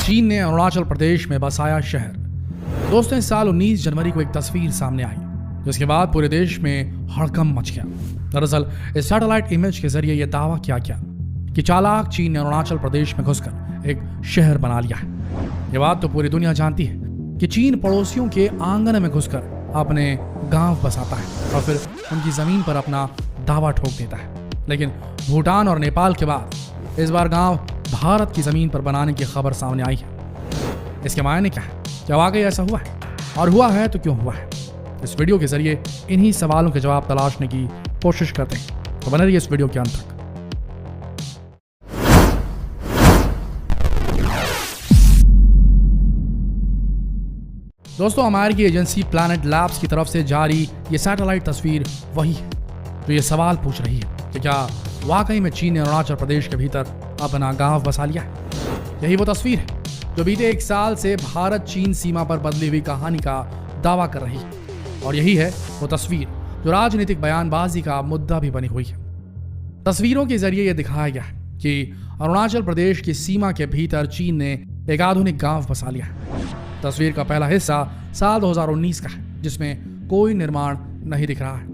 चीन ने अरुणाचल प्रदेश में बसाया शहर। दोस्तों, इस साल 19 जनवरी को एक तस्वीर सामने आई जिसके बाद पूरे देश में हड़कंप मच गया। दरअसल इस सैटेलाइट इमेज के जरिए यह दावा किया गया कि चालाक चीन ने अरुणाचल प्रदेश में घुसकर एक शहर बना लिया है। ये बात तो पूरी दुनिया जानती है कि चीन पड़ोसियों के आंगन में घुसकर अपने गांव बसाता है और फिर उनकी जमीन पर अपना दावा ठोक देता है। लेकिन भूटान और नेपाल के बाद इस बार गांव भारत की जमीन पर बनाने की खबर सामने आई है। इसके मायने क्या है? क्या वाकई ऐसा हुआ है? और हुआ है तो क्यों हुआ है? इस वीडियो के जरिए इन्हीं सवालों के जवाब तलाशने की कोशिश करते हैं, तो बने रहिए इस वीडियो के अंत तक। दोस्तों, अमेरिकी एजेंसी प्लैनेट लैब्स की तरफ से जारी ये सैटेलाइट तस्वीर वही है तो ये सवाल पूछ रही है कि क्या वाकई में चीन ने अरुणाचल प्रदेश के भीतर अपना गांव बसा लिया है। यही वो तस्वीर है जो बीते 1 साल से भारत चीन सीमा पर बदली हुई कहानी का दावा कर रही है, और यही है वो तस्वीर जो राजनीतिक बयानबाजी का मुद्दा भी बनी हुई है। तस्वीरों के जरिए यह दिखाया गया है कि अरुणाचल प्रदेश की सीमा के भीतर चीन ने एक आधुनिक गांव बसा लिया है। तस्वीर का पहला हिस्सा साल 2019 का है जिसमें कोई निर्माण नहीं दिख रहा है,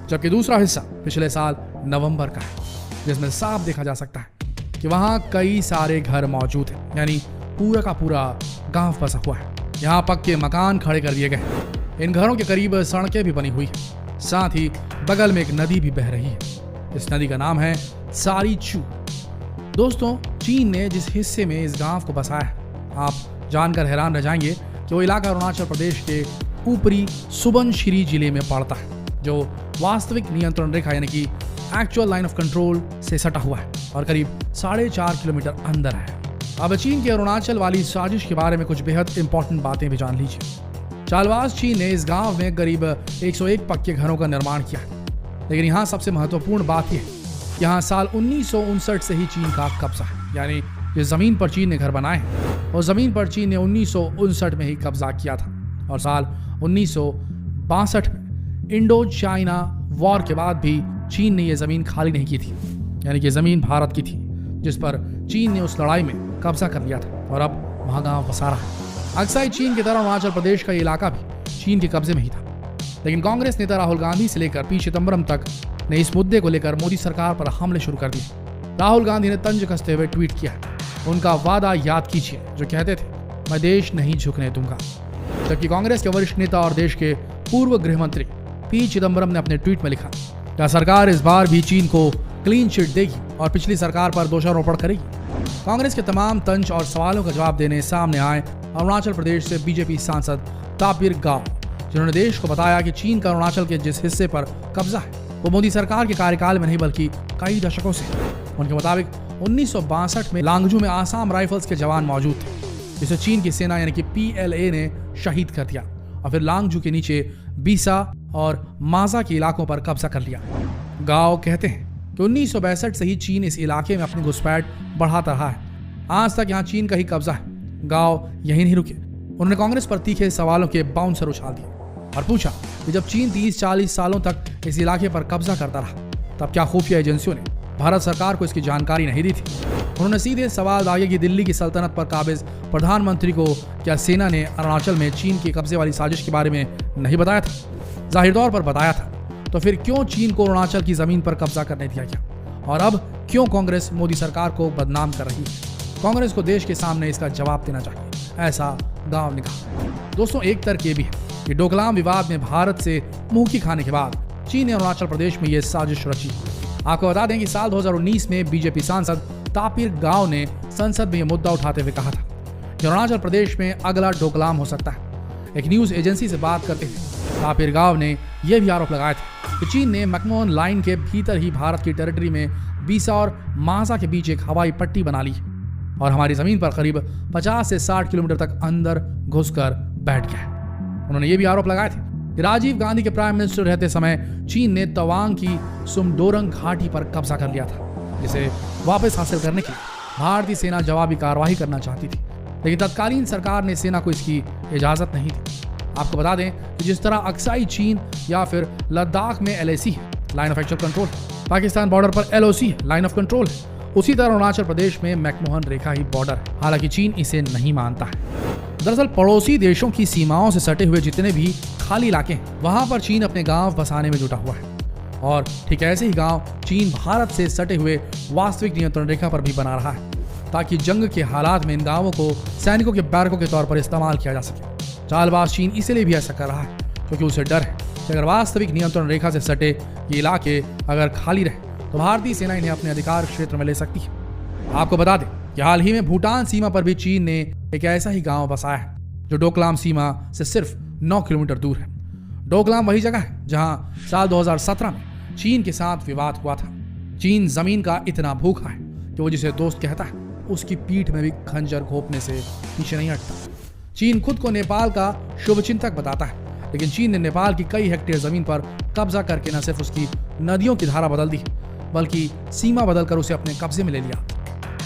जबकि दूसरा हिस्सा पिछले साल नवंबर का है जिसमें साफ देखा जा सकता है कि वहां कई सारे घर मौजूद हैं, यानी पूरा का पूरा गांव बसा हुआ है। यहाँ पक्के मकान खड़े कर दिए गए। इन घरों के करीब सड़कें भी बनी हुई है, साथ ही बगल में एक नदी भी बह रही है। इस नदी का नाम है सारी चू। दोस्तों, चीन ने जिस हिस्से में इस गांव को बसाया है, आप जानकर हैरान रह जाएंगे कि वो इलाका अरुणाचल प्रदेश के ऊपरी सुबनसिरी जिले में पड़ता है, जो वास्तविक नियंत्रण रेखा यानी कि एक्चुअल लाइन ऑफ कंट्रोल से सटा हुआ है और करीब 4.5 किलोमीटर अंदर है। अब चीन के अरुणाचल वाली साजिश के बारे में कुछ बेहद इंपॉर्टेंट बातें भी जान लीजिए। चालबाज चीन ने इस गांव में करीब 101 पक्के घरों का निर्माण किया है, लेकिन यहाँ सबसे महत्वपूर्ण बात यह है, यहाँ साल 1959 से ही चीन का कब्जा है, यानी जिस जमीन पर चीन ने घर बनाए हैं और जमीन पर चीन ने 1959 में ही कब्जा किया था। और साल 1962 में इंडो चाइना वॉर के बाद भी चीन ने यह जमीन खाली नहीं की थी, यानी कि जमीन भारत की थी जिस पर चीन ने उस लड़ाई में कब्जा कर लिया था और अब वहां गांव बसा रहा है। अक्साई चीन की तरह अरुणाचल प्रदेश का ये इलाका भी चीन के कब्जे में ही था, लेकिन कांग्रेस नेता राहुल गांधी से लेकर पी चिदम्बरम तक ने इस मुद्दे को लेकर मोदी सरकार पर हमले शुरू कर दिए। राहुल गांधी ने तंज कसते हुए ट्वीट किया, उनका वादा याद कीजिए जो कहते थे मैं देश नहीं झुकने दूंगा। जबकि कांग्रेस के वरिष्ठ नेता और देश के पूर्व गृह मंत्री पी चिदम्बरम ने अपने ट्वीट में लिखा, क्या सरकार इस बार भी चीन को क्लीन चिट देगी और पिछली सरकार पर दोषारोपण करेगी? कांग्रेस के तमाम तंज और सवालों का जवाब देने सामने आए अरुणाचल प्रदेश से बीजेपी सांसद तापिर गाव, जिन्होंने देश को बताया कि चीन का अरुणाचल के जिस हिस्से पर कब्जा है वो मोदी सरकार के कार्यकाल में नहीं बल्कि कई दशकों से। उनके मुताबिक 1962 में लांगजू में आसाम राइफल्स के जवान मौजूद थे, जिसे चीन की सेना यानी कि PLA ने शहीद कर दिया और फिर लांगजू के नीचे बीसा और माजा के इलाकों पर कब्जा कर लिया। गांव कहते हैं कि 1962 से ही चीन इस इलाके में अपनी घुसपैठ बढ़ाता रहा है। आज तक यहाँ चीन का ही कब्जा है। गांव यही नहीं रुके, उन्होंने कांग्रेस पर तीखे सवालों के बाउंसर उछाल दिए और पूछा कि जब चीन 30-40 सालों तक इस इलाके पर कब्जा करता रहा तब क्या खुफिया एजेंसियों ने भारत सरकार को इसकी जानकारी नहीं दी थी? उन्होंने सीधे सवाल दागे कि दिल्ली की सल्तनत पर काबिज प्रधानमंत्री को क्या सेना ने अरुणाचल में चीन के कब्जे वाली साजिश के बारे में नहीं बताया था? जाहिर तौर पर बताया था, तो फिर क्यों चीन को अरुणाचल की जमीन पर कब्जा करने दिया गया? और अब क्यों कांग्रेस मोदी सरकार को बदनाम कर रही है? कांग्रेस को देश के सामने इसका जवाब देना चाहिए, ऐसा गांव ने कहा। दोस्तों, एक तर्क ये भी है कि डोकलाम विवाद में भारत से मुंह की खाने के बाद चीन ने अरुणाचल प्रदेश में यह साजिश रची। आपको बता दें कि साल 2019 में बीजेपी सांसद तापिर गाव ने संसद में यह मुद्दा उठाते हुए कहा था कि अरुणाचल प्रदेश में अगला डोकलाम हो सकता है। एक न्यूज एजेंसी से बात करते हुए तापिर गाव ने यह भी आरोप लगाया था कि चीन ने मैकमोहन लाइन के भीतर ही भारत की टेरिटरी में बीसा और माजा के बीच एक हवाई पट्टी बना ली और हमारी जमीन पर करीब 50 से 60 किलोमीटर तक अंदर घुसकर बैठ गया है। उन्होंने ये भी आरोप लगाए थे कि राजीव गांधी के प्राइम मिनिस्टर रहते समय चीन ने तवांग की सुमडोरंग घाटी पर कब्जा कर लिया था, जिसे वापस हासिल करने के लिए भारतीय सेना जवाबी कार्रवाई करना चाहती थी, लेकिन तत्कालीन सरकार ने सेना को इसकी इजाजत नहीं दी। आपको बता दें कि जिस तरह अक्साई चीन या फिर लद्दाख में LAC है, line of actual control, Pakistan border पर LOC है, लाइन ऑफ कंट्रोल है, उसी तरह अरुणाचल प्रदेश में मैकमोहन रेखा ही बॉर्डर है, हालांकि चीन इसे नहीं मानता है। दरअसल पड़ोसी देशों की सीमाओं से सटे हुए जितने भी खाली इलाके हैं, वहां पर चीन अपने गांव बसाने में जुटा हुआ है और ठीक ऐसे ही गांव चीन भारत से सटे हुए वास्तविक नियंत्रण रेखा पर भी बना रहा है, ताकि जंग के हालात में इन गांवों को सैनिकों के बैरकों के तौर पर इस्तेमाल किया जा सके। चालबाज चीन इसलिए भी ऐसा कर रहा है क्योंकि उसे डर है कि अगर वास्तविक नियंत्रण रेखा से सटे ये इलाके अगर खाली रहे तो भारतीय सेना इन्हें अपने अधिकार क्षेत्र में ले सकती है। आपको बता दें कि हाल ही में भूटान सीमा पर भी चीन ने एक ऐसा ही गांव बसाया है जो डोकलाम सीमा से सिर्फ 9 किलोमीटर दूर है। डोकलाम वही जगह है जहां साल 2017 में चीन के साथ विवाद हुआ था। चीन जमीन का इतना भूखा है कि वो जिसे दोस्त कहता है उसकी पीठ में भी खंजर घोंपने से पीछे नहीं हटता। चीन खुद को नेपाल का शुभचिंतक बताता है, लेकिन चीन ने नेपाल की कई हेक्टेयर जमीन पर कब्जा करके न सिर्फ उसकी नदियों की धारा बदल दी बल्कि सीमा बदलकर उसे अपने कब्जे में ले लिया।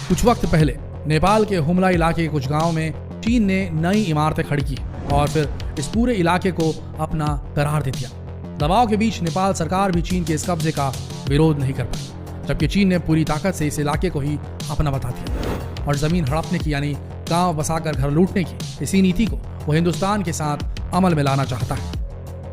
कुछ वक्त पहले नेपाल के हुमला इलाके के कुछ गांवों में चीन ने नई इमारतें खड़ी की और फिर इस पूरे इलाके को अपना करार दे दिया। दबाव के बीच नेपाल सरकार भी चीन के इस कब्जे का विरोध नहीं कर पाई, जबकि चीन ने पूरी ताकत से इस इलाके को ही अपना बता दिया और जमीन हड़पने की यानी गांव बसाकर घर लूटने की इसी नीति को वो हिंदुस्तान के साथ अमल में लाना चाहता है।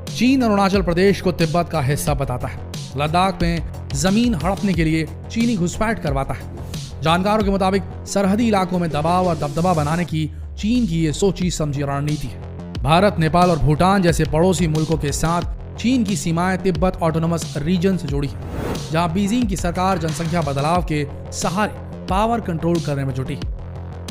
चीन अरुणाचल प्रदेश को तिब्बत का हिस्सा बताता है, लद्दाख में जमीन हड़पने के लिए चीनी घुसपैठ करवाता है। जानकारों के मुताबिक सरहदी इलाकों में दबाव और दबदबा बनाने की चीन की ये सोची समझी रणनीति है। भारत, नेपाल और भूटान जैसे पड़ोसी मुल्कों के साथ चीन की सीमाएं तिब्बत ऑटोनोमस रीजन से जुड़ी है, जहां बीजिंग की सरकार जनसंख्या बदलाव के सहारे पावर कंट्रोल करने में जुटी।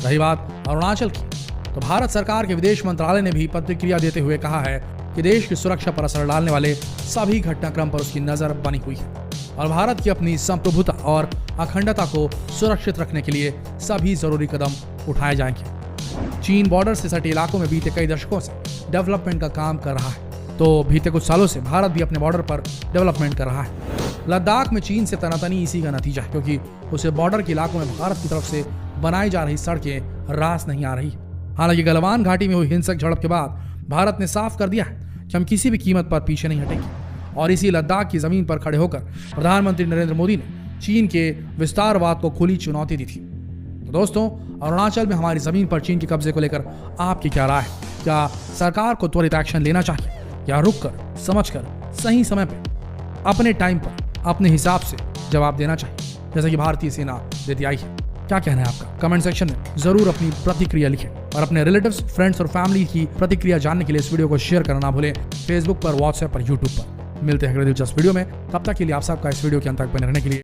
रही बात अरुणाचल की, तो भारत सरकार के विदेश मंत्रालय ने भी प्रतिक्रिया देते हुए कहा है कि देश की सुरक्षा पर असर डालने वाले सभी घटनाक्रम पर उसकी नजर बनी हुई है और भारत की अपनी संप्रभुता और अखंडता को सुरक्षित रखने के लिए सभी जरूरी कदम उठाए जाएंगे। चीन बॉर्डर से सटे इलाकों में बीते कई दशकों से डेवलपमेंट का काम कर रहा है, तो बीते कुछ सालों से भारत भी अपने बॉर्डर पर डेवलपमेंट कर रहा है। लद्दाख में चीन से तनातनी इसी का नतीजा है, क्योंकि उसे बॉर्डर के इलाकों में भारत की तरफ से बनाई जा रही सड़कें रास नहीं आ रही। हालांकि गलवान घाटी में हुई हिंसक झड़प के बाद भारत ने साफ कर दिया है कि हम किसी भी कीमत पर पीछे नहीं हटेंगे और इसी लद्दाख की जमीन पर खड़े होकर प्रधानमंत्री नरेंद्र मोदी ने चीन के विस्तारवाद को खुली चुनौती दी थी। तो दोस्तों, अरुणाचल में हमारी जमीन पर चीन के कब्जे को लेकर आपकी क्या राय है? क्या सरकार को त्वरित एक्शन लेना चाहिए या रुककर समझकर सही समय पर अपने टाइम पर अपने हिसाब से जवाब देना चाहिए, जैसा कि भारतीय सेना देती आई है? क्या कहना है आपका? कमेंट सेक्शन में जरूर अपनी प्रतिक्रिया लिखें और अपने रिलेटिव्स, फ्रेंड्स और फैमिली की प्रतिक्रिया जानने के लिए इस वीडियो को शेयर करना ना भूलें, फेसबुक पर, व्हाट्सएप पर, यूट्यूब पर। मिलते हैं अगले दिलचस्प वीडियो में। तब तक के लिए आप सबका इस वीडियो के अंत तक बने रहने के लिए